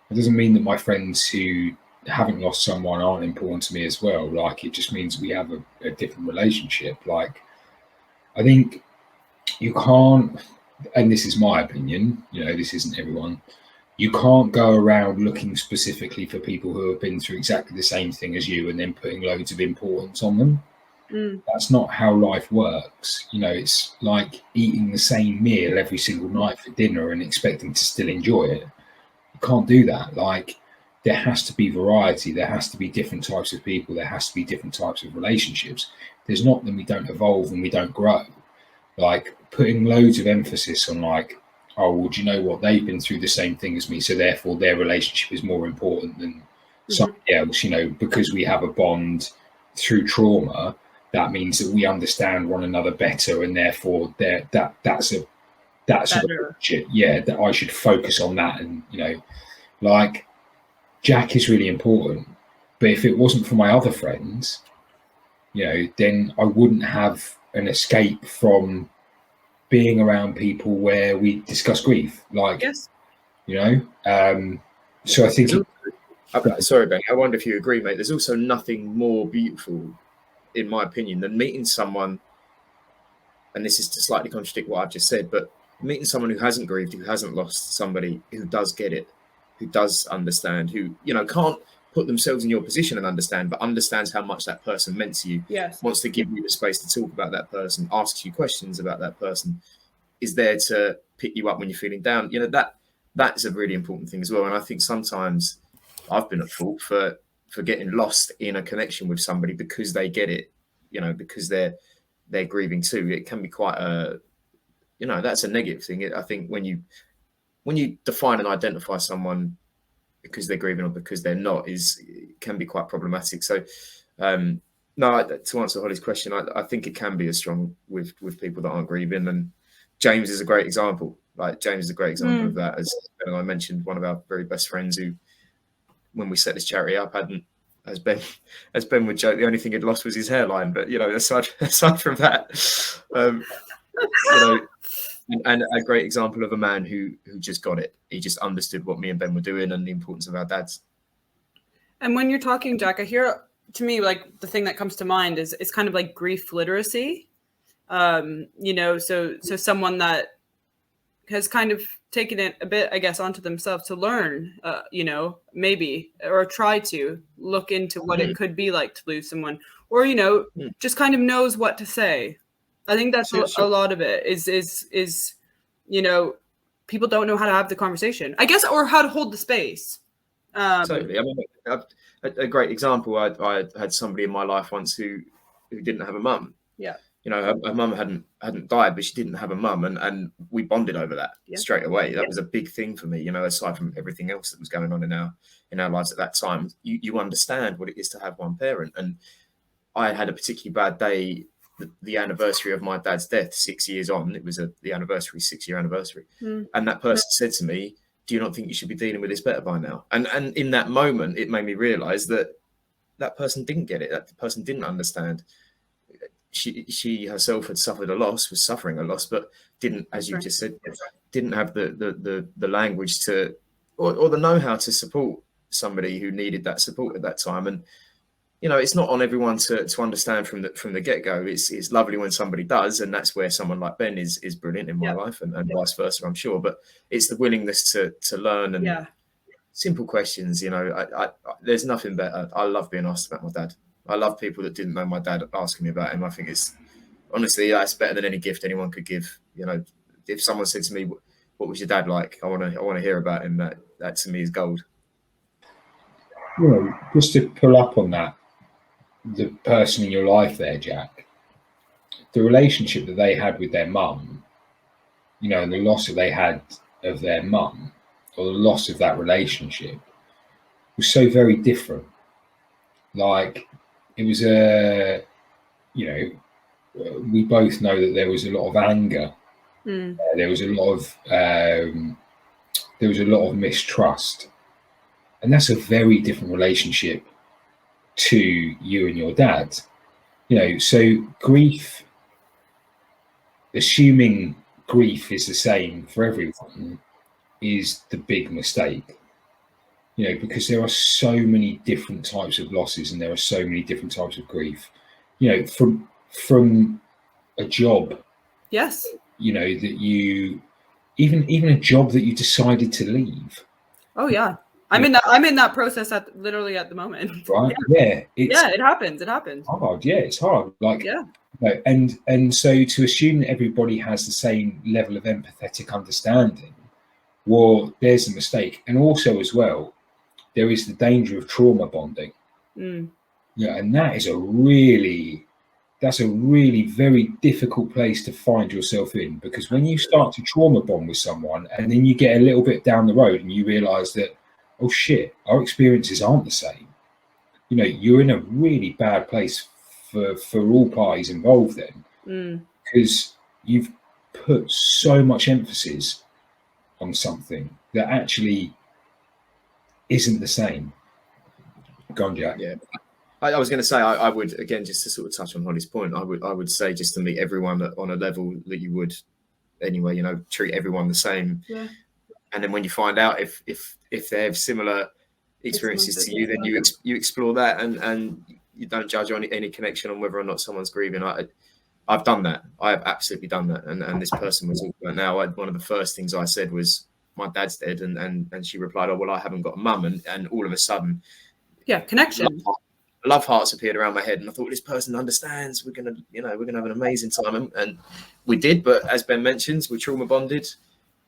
Speaker 3: it doesn't mean that my friends who haven't lost someone aren't important to me as well. Like, it just means we have a different relationship. Like, I think you can't, and this is my opinion, you know, this isn't everyone, you can't go around looking specifically for people who have been through exactly the same thing as you and then putting loads of importance on them. That's not how life works. You know, it's like eating the same meal every single night for dinner and expecting to still enjoy it. You can't do that. Like, there has to be variety. There has to be different types of people. There has to be different types of relationships. There's not, then we don't evolve and we don't grow. Like, putting loads of emphasis on, like, oh, well, do you know what? They've been through the same thing as me, so therefore their relationship is more important than somebody else. You know, because we have a bond through trauma, that means that we understand one another better, and therefore that's a relationship. Yeah, that I should focus on that. And, you know, like, Jack is really important, but if it wasn't for my other friends, you know, then I wouldn't have an escape from being around people where we discuss grief. Like, you know, so I think
Speaker 2: sorry, Ben, I wonder if you agree, mate. There's also nothing more beautiful, in my opinion, than meeting someone, and this is to slightly contradict what I've just said, but meeting someone who hasn't grieved, who hasn't lost somebody, who does get it, who does understand, who, you know, can't put themselves in your position and understand, but understands how much that person meant to you, wants to give you the space to talk about that person, asks you questions about that person, is there to pick you up when you're feeling down. You know, that is a really important thing as well. And I think sometimes I've been at fault for getting lost in a connection with somebody because they get it, you know, because they're grieving too. It can be quite a, you know, that's a negative thing. I think when you define and identify someone because they're grieving or because they're not, it can be quite problematic. So no, to answer Holly's question, I think it can be as strong with people that aren't grieving. And James is a great example. Like, James is a great example of that. As I mentioned, one of our very best friends who, when we set this charity up, hadn't, as Ben would joke, the only thing he'd lost was his hairline. But, you know, aside from that, you know, and a great example of a man who just got it. He just understood what me and Ben were doing and the importance of our dads. And
Speaker 1: when you're talking, Jack, I hear, to me, like, the thing that comes to mind is it's kind of like grief literacy. You know, so someone that has kind of taken it a bit, I guess, onto themselves to learn, you know, maybe, or try to look into what it could be like to lose someone, or, you know, just kind of knows what to say. I think that's a lot of it is, you know, people don't know how to have the conversation, I guess, or how to hold the space.
Speaker 2: Totally. I mean, a great example, I had somebody in my life once who didn't have a mum.
Speaker 1: Yeah.
Speaker 2: You know, her mum hadn't died, but she didn't have a mum, and we bonded over that straight away. That was a big thing for me, you know, aside from everything else that was going on in our lives at that time. You understand what it is to have one parent. And I had a particularly bad day, the anniversary of my dad's death, 6 years on. It was the anniversary, 6-year anniversary. And that person said to me, do you not think you should be dealing with this better by now? And in that moment, it made me realize that person didn't get it. That person didn't understand. She herself had suffered a loss, was suffering a loss, but didn't, as you just said, didn't have the language to, or the know-how to support somebody who needed that support at that time. And you know, it's not on everyone to understand from the get-go. It's lovely when somebody does, and that's where someone like Ben is brilliant in my life, and vice versa, I'm sure. But it's the willingness to learn, and simple questions. You know, I there's nothing better. I love being asked about my dad. I love people that didn't know my dad asking me about him. I think it's honestly, that's better than any gift anyone could give. You know, if someone said to me, "What was your dad like?" I want to hear about him. That to me is gold.
Speaker 3: You know, just to pull up on that, the person in your life there, Jack, the relationship that they had with their mum, you know, and the loss that they had of their mum, or the loss of that relationship, was so very different. Like, it was you know, we both know that there was a lot of anger. There was a lot of mistrust, and that's a very different relationship to you and your dad. You know, so grief, assuming grief is the same for everyone, is the big mistake. You know, because there are so many different types of losses, and there are so many different types of grief. You know, from a job,
Speaker 1: yes,
Speaker 3: you know, that you even a job that you decided to leave.
Speaker 1: Oh yeah, I'm in that process literally at the moment.
Speaker 3: Right? Yeah,
Speaker 1: it happens. It happens.
Speaker 3: Hard. Yeah, it's hard. Like,
Speaker 1: yeah.
Speaker 3: You know, and so to assume that everybody has the same level of empathetic understanding, well, there's a mistake. And also, as well, there is the danger of trauma bonding. Yeah, and that's a really very difficult place to find yourself in, because when you start to trauma bond with someone, and then you get a little bit down the road and you realize that, oh shit, our experiences aren't the same. You know, you're in a really bad place for all parties involved then, because you've put so much emphasis on something that actually isn't the same. Go on, Jack.
Speaker 2: Yeah. I was going to say, I would, again, just to sort of touch on Holly's point, I would say just to meet everyone on a level that you would anyway, you know, treat everyone the same.
Speaker 1: Yeah.
Speaker 2: And then when you find out if they have similar experiences to you, then you explore that, and you don't judge on any connection on whether or not someone's grieving. I've done that. I have absolutely done that. And this person was talking about now, one of the first things I said was, my dad's dead. And she replied, oh, well, I haven't got a mum. And all of a sudden,
Speaker 1: connection.
Speaker 2: Love hearts appeared around my head, and I thought, this person understands. We're gonna have an amazing time, and we did. But as Ben mentions, we trauma bonded.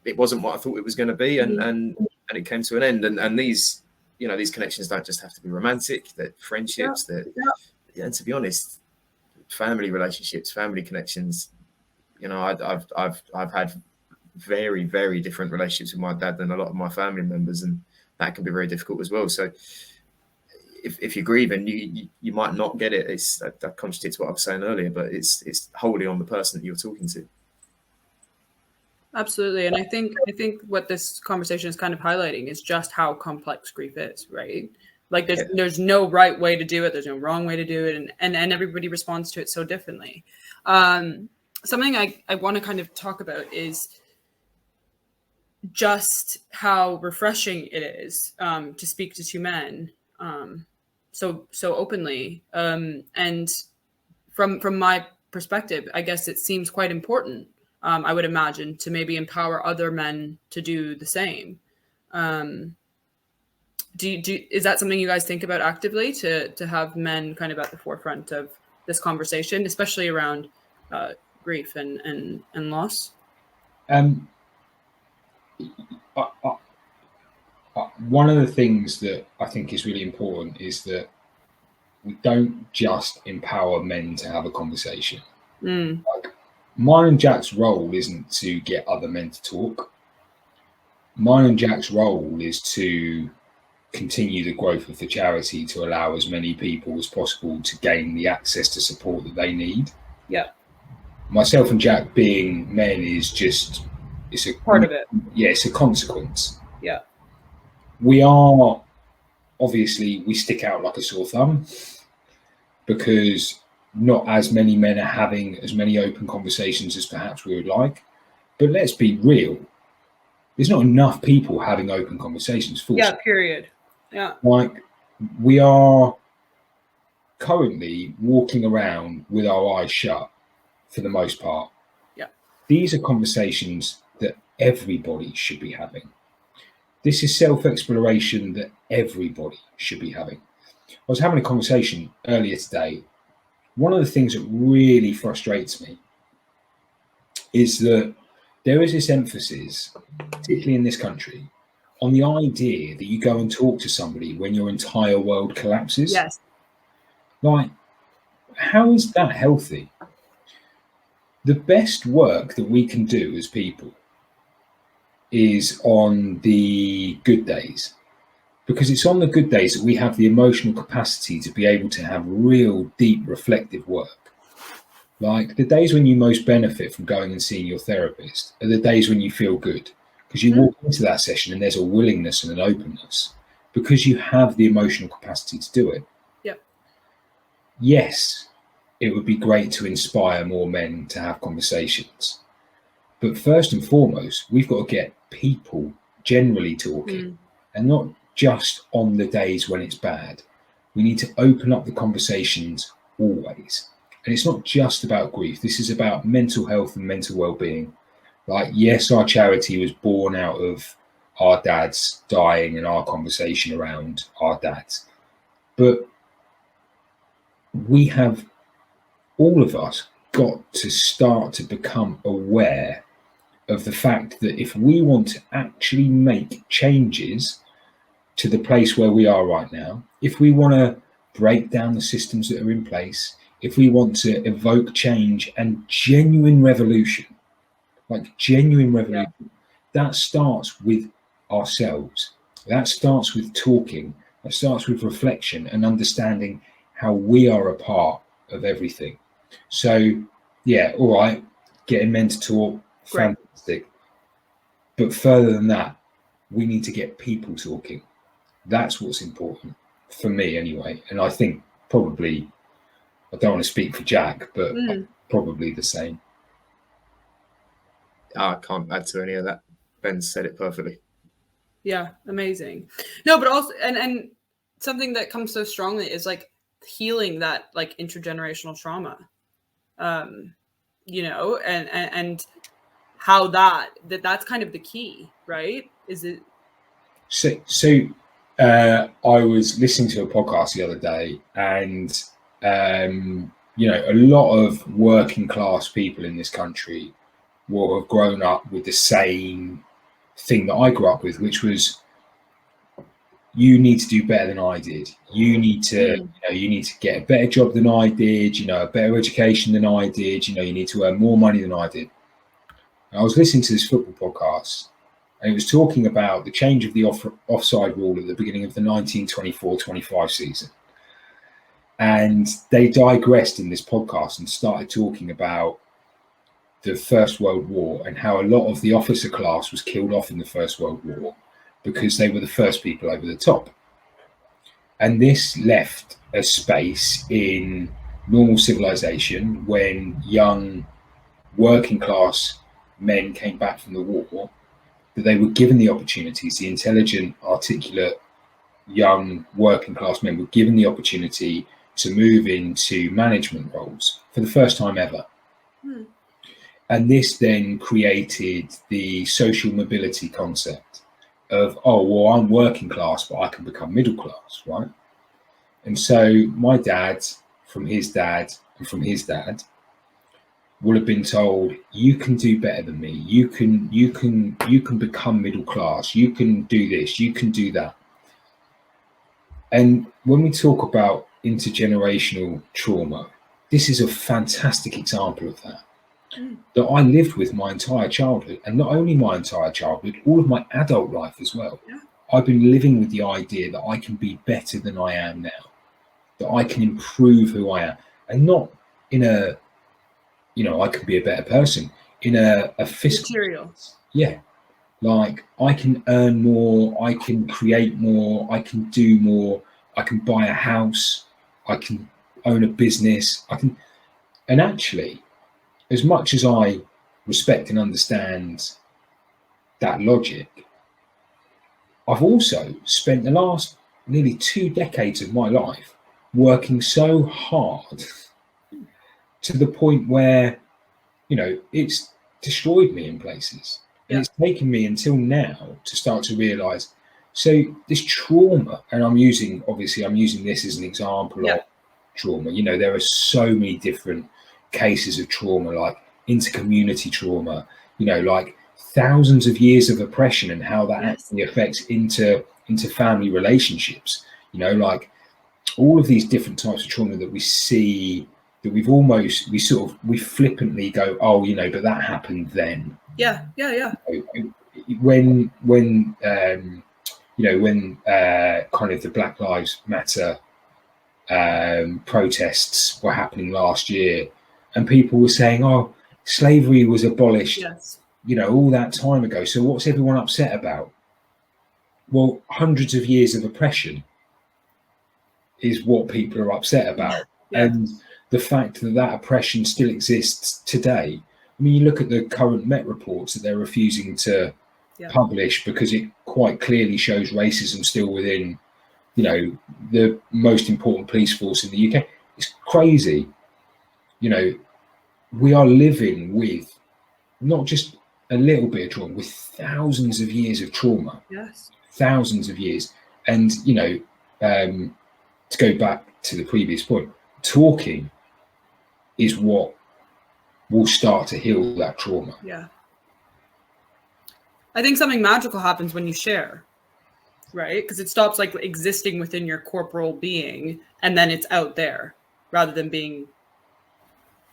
Speaker 2: It wasn't what I thought it was going to be, and it came to an end. And these, you know, these connections don't just have to be romantic. They're friendships. And to be honest, family relationships, family connections. You know, I've had very, very different relationships with my dad than a lot of my family members, and that can be very difficult as well. So if you're grieving, you might not get it. That contradicts what I was saying earlier, but it's wholly on the person that you're talking to.
Speaker 1: Absolutely. And I think what this conversation is kind of highlighting is just how complex grief is, right? Like there's no right way to do it. There's no wrong way to do it. And everybody responds to it so differently. Something I want to kind of talk about is just how refreshing it is to speak to two men so openly. And from my perspective, I guess it seems quite important, I would imagine, to maybe empower other men to do the same. Is that something you guys think about actively, to have men kind of at the forefront of this conversation, especially around grief and loss?
Speaker 3: One of the things that I think is really important is that we don't just empower men to have a conversation. Like, mine and Jack's role isn't to get other men to talk. Mine and Jack's role is to continue the growth of the charity, to allow as many people as possible to gain the access to support that they need.
Speaker 1: Yeah.
Speaker 3: Myself and Jack being men is just, it's a
Speaker 1: part of it.
Speaker 3: Yeah, it's a consequence.
Speaker 1: Yeah.
Speaker 3: We are, obviously, we stick out like a sore thumb because not as many men are having as many open conversations as perhaps we would like. But let's be real. There's not enough people having open conversations.
Speaker 1: Yeah, period. Yeah.
Speaker 3: Like, we are currently walking around with our eyes shut for the most part.
Speaker 1: Yeah.
Speaker 3: These are conversations that everybody should be having. This is self-exploration that everybody should be having. I was having a conversation earlier today. One of the things that really frustrates me is that there is this emphasis, particularly in this country, on the idea that you go and talk to somebody when your entire world collapses.
Speaker 1: Yes.
Speaker 3: Like, how is that healthy? The best work that we can do as people is on the good days, because it's on the good days that we have the emotional capacity to be able to have real, deep, reflective work. Like, the days when you most benefit from going and seeing your therapist are the days when you feel good, because you walk into that session and there's a willingness and an openness because you have the emotional capacity to do it.
Speaker 1: Yep.
Speaker 3: Yes, it would be great to inspire more men to have conversations. But first and foremost, we've got to get people generally talking, and not just on the days when it's bad. We need to open up the conversations always. And it's not just about grief. This is about mental health and mental well-being. Like, yes, our charity was born out of our dads dying and our conversation around our dads. But we have, all of us, got to start to become aware of the fact that if we want to actually make changes to the place where we are right now, if we want to break down the systems that are in place, if we want to evoke change and genuine revolution, like genuine revolution, that starts with ourselves. That starts with talking. That starts with reflection and understanding how we are a part of everything. So, yeah, all right, getting men to talk, fantastic. But further than that, we need to get people talking. That's what's important for me anyway. And I think probably, I don't want to speak for Jack, but probably the same.
Speaker 2: I can't add to any of that. Ben said it perfectly.
Speaker 1: Yeah, amazing. No, but also, and something that comes so strongly is like healing that like intergenerational trauma, you know, and how that's kind of the key, right? Is it?
Speaker 3: So I was listening to a podcast the other day, and you know, a lot of working class people in this country will have grown up with the same thing that I grew up with, which was, you need to do better than I did. You need to, you need to get a better job than I did. You know, a better education than I did. You know, you need to earn more money than I did. And I was listening to this football podcast, and it was talking about the change of the offside rule at the beginning of the 1924-25 season. And they digressed in this podcast and started talking about the First World War and how a lot of the officer class was killed off in the First World War because they were the first people over the top. And this left a space in normal civilization when young working class men came back from the war, that they were given the opportunities, the intelligent, articulate, young working class men were given the opportunity to move into management roles for the first time ever. And this then created the social mobility concept of, oh, well, I'm working class, but I can become middle class, right? And so my dad, from his dad, and from his dad, will have been told, you can do better than me. You can become middle class. You can do this. You can do that. And when we talk about intergenerational trauma, this is a fantastic example of that. That I lived with my entire childhood, and not only my entire childhood, all of my adult life as well. I've been living with the idea that I can be better than I am now, that I can improve who I am, and not in a, you know, I can be a better person in a fiscal
Speaker 1: Material.
Speaker 3: Yeah, like I can earn more, I can create more, I can do more, I can buy a house, I can own a business, and actually, as much as I respect and understand that logic, I've also spent the last nearly 2 decades of my life working so hard to the point where, you know, it's destroyed me in places. And
Speaker 1: Yeah.
Speaker 3: it's taken me until now to start to realize. So this trauma, and I'm using this as an example
Speaker 1: Yeah.
Speaker 3: of trauma. You know, there are so many different cases of trauma, like intercommunity trauma, you know, like thousands of years of oppression and how that
Speaker 1: Yes.
Speaker 3: actually affects into family relationships, you know, like all of these different types of trauma that we see, that we flippantly go, oh, you know, but that happened then.
Speaker 1: Yeah.
Speaker 3: When you know, when kind of the Black Lives Matter protests were happening last year, and people were saying, oh, slavery was abolished,
Speaker 1: Yes.
Speaker 3: you know, all that time ago, so what's everyone upset about? Well, hundreds of years of oppression is what people are upset about.
Speaker 1: Yeah.
Speaker 3: And the fact that that oppression still exists today. I mean, you look at the current Met reports that they're refusing to publish because it quite clearly shows racism still within, you know, the most important police force in the UK. It's crazy. You know, we are living with not just a little bit of trauma, with thousands of years of trauma.
Speaker 1: Yes.
Speaker 3: Thousands of years. And, you know, to go back to the previous point, talking is what will start to heal that trauma.
Speaker 1: Yeah. I think something magical happens when you share, right? Because it stops like existing within your corporal being, and then it's out there rather than being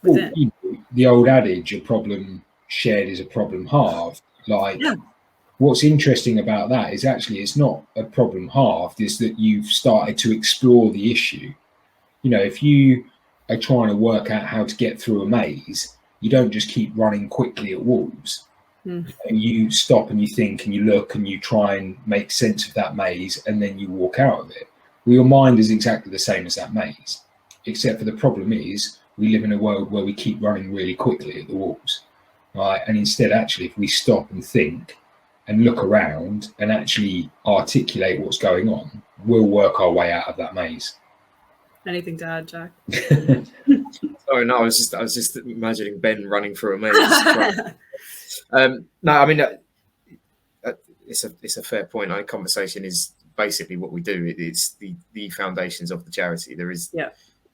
Speaker 1: within.
Speaker 3: Well, you know, the old adage, a problem shared is a problem halved. Like, what's interesting about that is actually it's not a problem halved, is that you've started to explore the issue. You know, if you are trying to work out how to get through a maze, you don't just keep running quickly at walls. And you stop and you think and you look and you try and make sense of that maze, and then you walk out of it. Well, your mind is exactly the same as that maze, except for the problem is we live in a world where we keep running really quickly at the walls, right? And instead, actually, if we stop and think and look around and actually articulate what's going on, we'll work our way out of that maze.
Speaker 1: Anything to add, Jack?
Speaker 2: Oh no, I was just imagining Ben running through a maze. No, I mean it's a fair point. Our conversation is basically what we do. It's the foundations of the charity. There is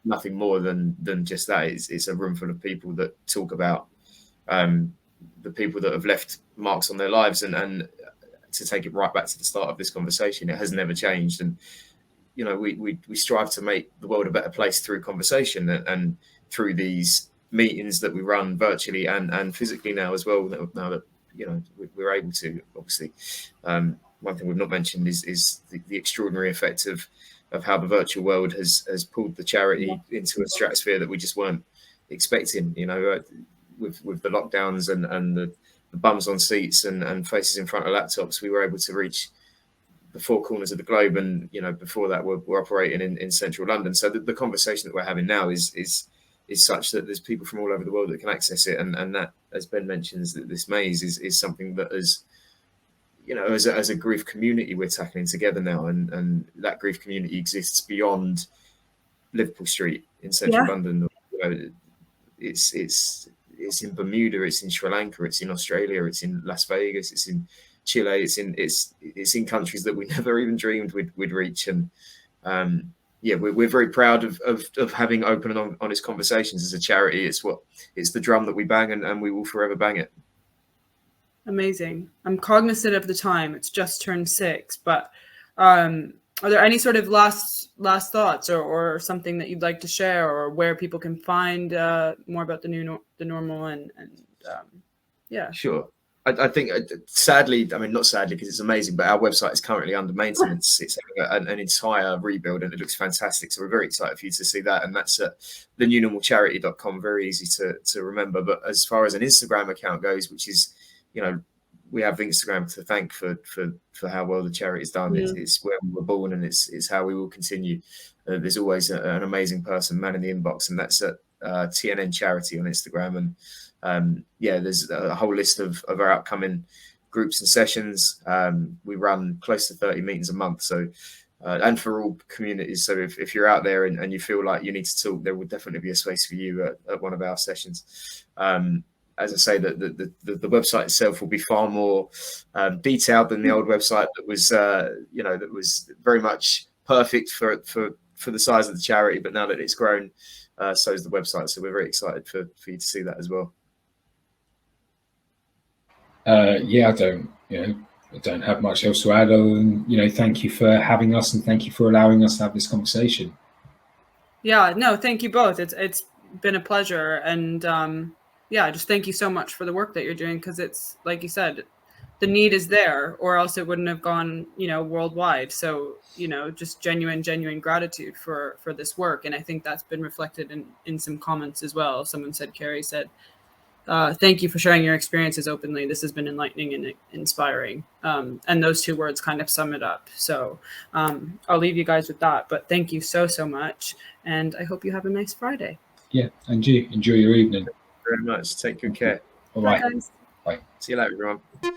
Speaker 2: nothing more than just that. It's a room full of people that talk about the people that have left marks on their lives, and to take it right back to the start of this conversation, it has never changed. And you know, we strive to make the world a better place through conversation and through these meetings that we run virtually and physically now as well. Now that you know we're able to, obviously, one thing we've not mentioned is the extraordinary effect of how the virtual world has pulled the charity into a stratosphere that we just weren't expecting. You know, with the lockdowns and the bums on seats and faces in front of laptops, we were able to reach the four corners of the globe. And you know, before that, we're operating in central London. So the conversation that we're having now is such that there's people from all over the world that can access it, and that, as Ben mentions, that this maze is something that is, you know, as a grief community we're tackling together now, and that grief community exists beyond Liverpool Street in central London. You know, it's in Bermuda, it's in Sri Lanka, it's in Australia, it's in Las Vegas, it's in Chile, it's in countries that we never even dreamed we'd reach. And we're very proud of having open and honest conversations as a charity. It's the drum that we bang, and we will forever bang it.
Speaker 1: Amazing. I'm cognizant of the time. It's just turned 6, but are there any sort of last thoughts or something that you'd like to share, or where people can find more about the normal and
Speaker 2: Sure. I think, sadly, I mean, not sadly because it's amazing, but our website is currently under maintenance. It's an entire rebuild and it looks fantastic. So we're very excited for you to see that. And that's at thenewnormalcharity.com. Very easy to remember. But as far as an Instagram account goes, which is, you know, we have Instagram to thank for how well the charity has done. It's where we were born, and it's how we will continue. There's always an amazing person, man in the inbox, and that's at TNN Charity on Instagram. And there's a whole list of our upcoming groups and sessions. We run close to 30 meetings a month, so and for all communities. So if you're out there and you feel like you need to talk, there will definitely be a space for you at one of our sessions. As I say, the website itself will be far more detailed than the old website that was, that was very much perfect for the size of the charity. But now that it's grown, so is the website. So we're very excited for you to see that as well.
Speaker 3: Yeah, I don't have much else to add other than, thank you for having us and thank you for allowing us to have this conversation.
Speaker 1: Yeah, no, thank you both. It's been a pleasure. And just thank you so much for the work that you're doing, because it's, like you said, the need is there, or else it wouldn't have gone, worldwide. So, just genuine gratitude for this work. And I think that's been reflected in some comments as well. Someone said, Carrie said, thank you for sharing your experiences openly. This has been enlightening and inspiring. And those two words kind of sum it up. So I'll leave you guys with that. But thank you so much. And I hope you have a nice Friday.
Speaker 3: Yeah, and you enjoy your evening.
Speaker 2: Thank you very much. Take good care.
Speaker 3: Bye-bye.
Speaker 1: Bye, guys.
Speaker 3: Bye.
Speaker 2: See you later, everyone.